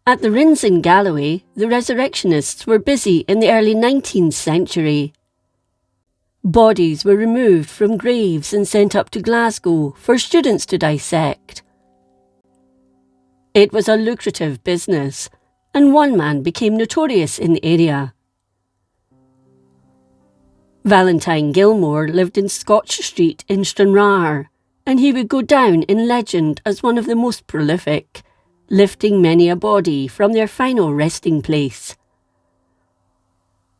At the Rins in Galloway, the Resurrectionists were busy in the early 19th century. Bodies were removed from graves and sent up to Glasgow for students to dissect. It was a lucrative business, and one man became notorious in the area. Valentine Gilmore lived in Scotch Street in Stranraer, and he would go down in legend as one of the most prolific, lifting many a body from their final resting place.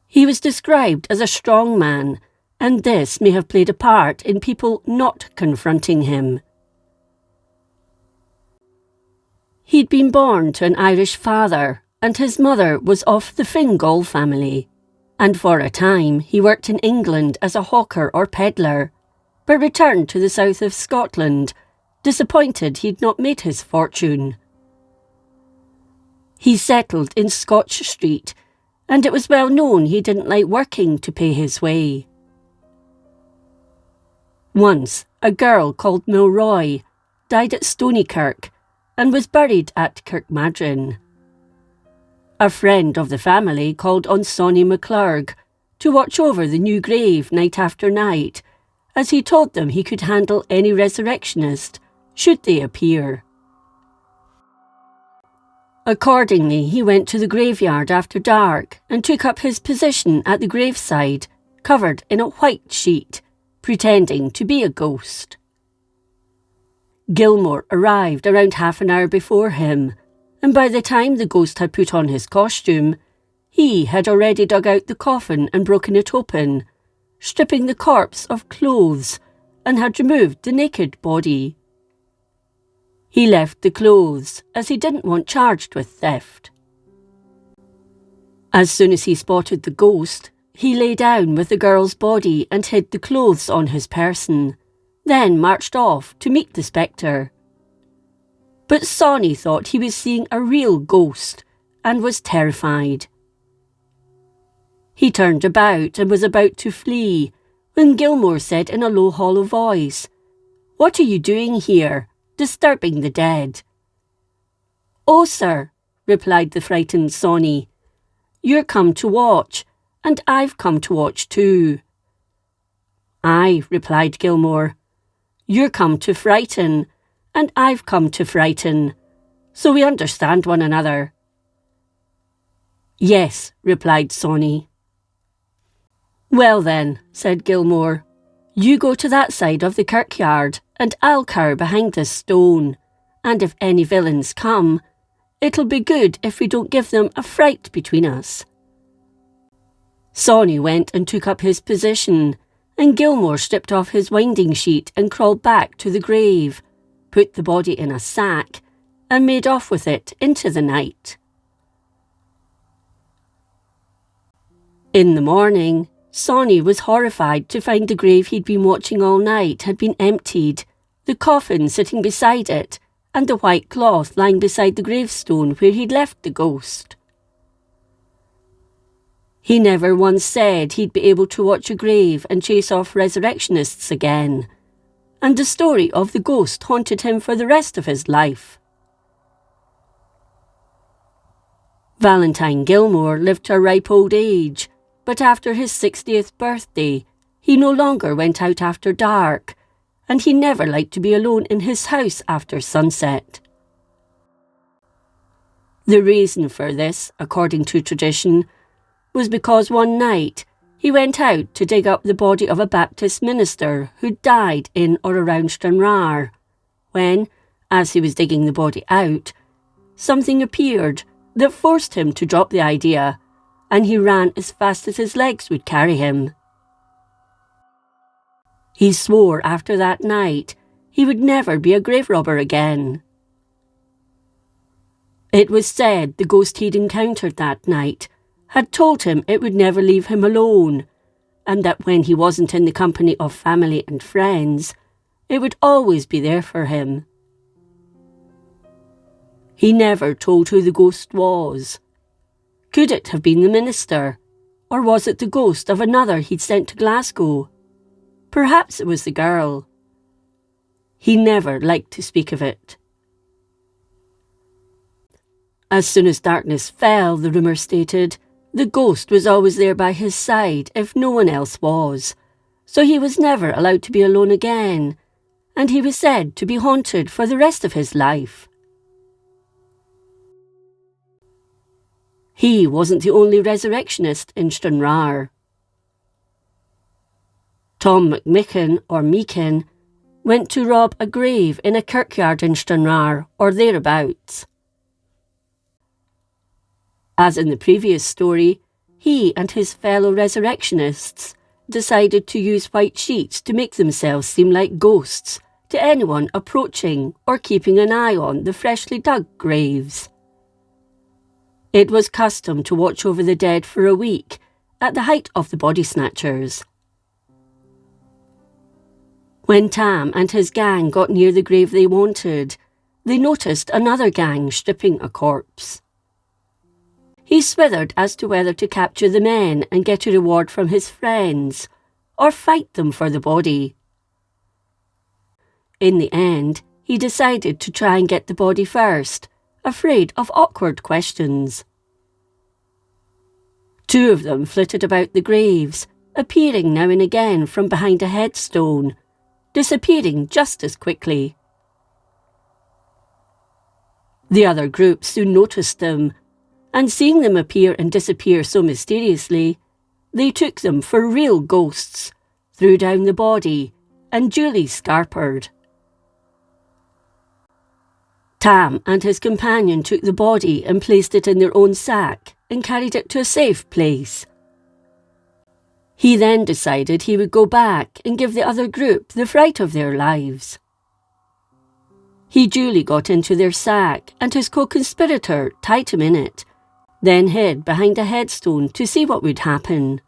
He was described as a strong man, and this may have played a part in people not confronting him. He'd been born to an Irish father, and his mother was of the Fingal family, and for a time he worked in England as a hawker or peddler, but returned to the south of Scotland, disappointed he'd not made his fortune. He settled in Scotch Street, and it was well known he didn't like working to pay his way. Once, a girl called Milroy died at Stonykirk and was buried at Kirkmadrin. A friend of the family called on Sonny McClurg to watch over the new grave night after night, as he told them he could handle any resurrectionist, should they appear. Accordingly, he went to the graveyard after dark and took up his position at the graveside, covered in a white sheet, pretending to be a ghost. Gilmore arrived around half an hour before him, and by the time the ghost had put on his costume, he had already dug out the coffin and broken it open, stripping the corpse of clothes, and had removed the naked body. He left the clothes, as he didn't want charged with theft. As soon as he spotted the ghost, he lay down with the girl's body and hid the clothes on his person, then marched off to meet the spectre. But Sonny thought he was seeing a real ghost and was terrified. He turned about and was about to flee when Gilmore said in a low, hollow voice, "What are you doing here, disturbing the dead?" "Oh, sir," replied the frightened Sonny, "you're come to watch, and I've come to watch too." "Aye," replied Gilmore, "you're come to frighten, and I've come to frighten, so we understand one another." "Yes," replied Sonny. "Well then," said Gilmore, "you go to that side of the kirkyard, and I'll cower behind this stone, and if any villains come, it'll be good if we don't give them a fright between us." Sonny went and took up his position, and Gilmore stripped off his winding sheet and crawled back to the grave, put the body in a sack, and made off with it into the night. In the morning, Sonny was horrified to find the grave he'd been watching all night had been emptied, the coffin sitting beside it, and the white cloth lying beside the gravestone where he'd left the ghost. He never once said he'd be able to watch a grave and chase off resurrectionists again, and the story of the ghost haunted him for the rest of his life. Valentine Gilmore lived to a ripe old age, but after his 60th birthday, he no longer went out after dark, and he never liked to be alone in his house after sunset. The reason for this, according to tradition, was because one night he went out to dig up the body of a Baptist minister who died in or around Stranraer, when, as he was digging the body out, something appeared that forced him to drop the idea, and he ran as fast as his legs would carry him. He swore after that night he would never be a grave robber again. It was said the ghost he'd encountered that night had told him it would never leave him alone, and that when he wasn't in the company of family and friends, it would always be there for him. He never told who the ghost was. Could it have been the minister, or was it the ghost of another he'd sent to Glasgow? Perhaps it was the girl. He never liked to speak of it. As soon as darkness fell, the rumour stated, the ghost was always there by his side if no one else was, so he was never allowed to be alone again, and he was said to be haunted for the rest of his life. He wasn't the only resurrectionist in Stranraer. Tom McMicken, or Meakin, went to rob a grave in a kirkyard in Stranraer, or thereabouts. As in the previous story, he and his fellow resurrectionists decided to use white sheets to make themselves seem like ghosts to anyone approaching or keeping an eye on the freshly dug graves. It was custom to watch over the dead for a week at the height of the body snatchers. When Tam and his gang got near the grave they wanted, they noticed another gang stripping a corpse. He swithered as to whether to capture the men and get a reward from his friends, or fight them for the body. In the end, he decided to try and get the body first, afraid of awkward questions. Two of them flitted about the graves, appearing now and again from behind a headstone, disappearing just as quickly. The other group soon noticed them, and seeing them appear and disappear so mysteriously, they took them for real ghosts, threw down the body, and duly scarpered. Tam and his companion took the body and placed it in their own sack and carried it to a safe place. He then decided he would go back and give the other group the fright of their lives. He duly got into their sack and his co-conspirator tied him in it, then hid behind a headstone to see what would happen.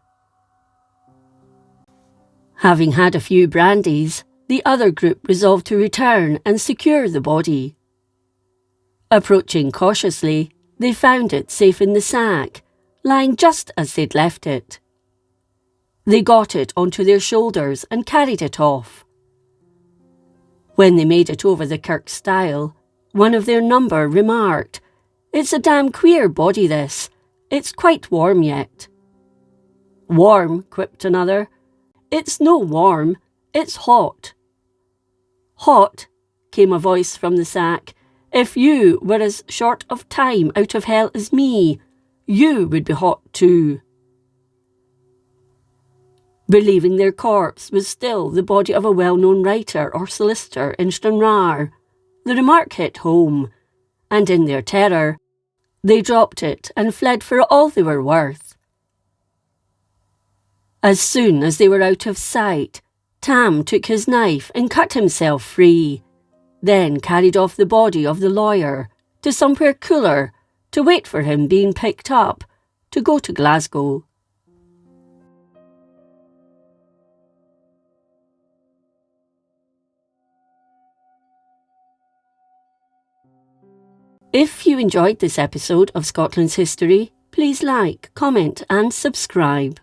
Having had a few brandies, the other group resolved to return and secure the body. Approaching cautiously, they found it safe in the sack, lying just as they'd left it. They got it onto their shoulders and carried it off. When they made it over the kirk stile, one of their number remarked, "It's a damn queer body this. It's quite warm yet." "Warm," quipped another. "It's no warm, it's hot." "Hot," came a voice from the sack. "If you were as short of time out of hell as me, you would be hot too." Believing their corpse was still the body of a well-known writer or solicitor in Stranraer, the remark hit home, and in their terror, they dropped it and fled for all they were worth. As soon as they were out of sight, Tam took his knife and cut himself free, then carried off the body of the lawyer to somewhere cooler to wait for him being picked up to go to Glasgow. If you enjoyed this episode of Scotland's History, please like, comment and subscribe.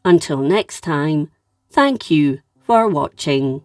Until next time, thank you for watching.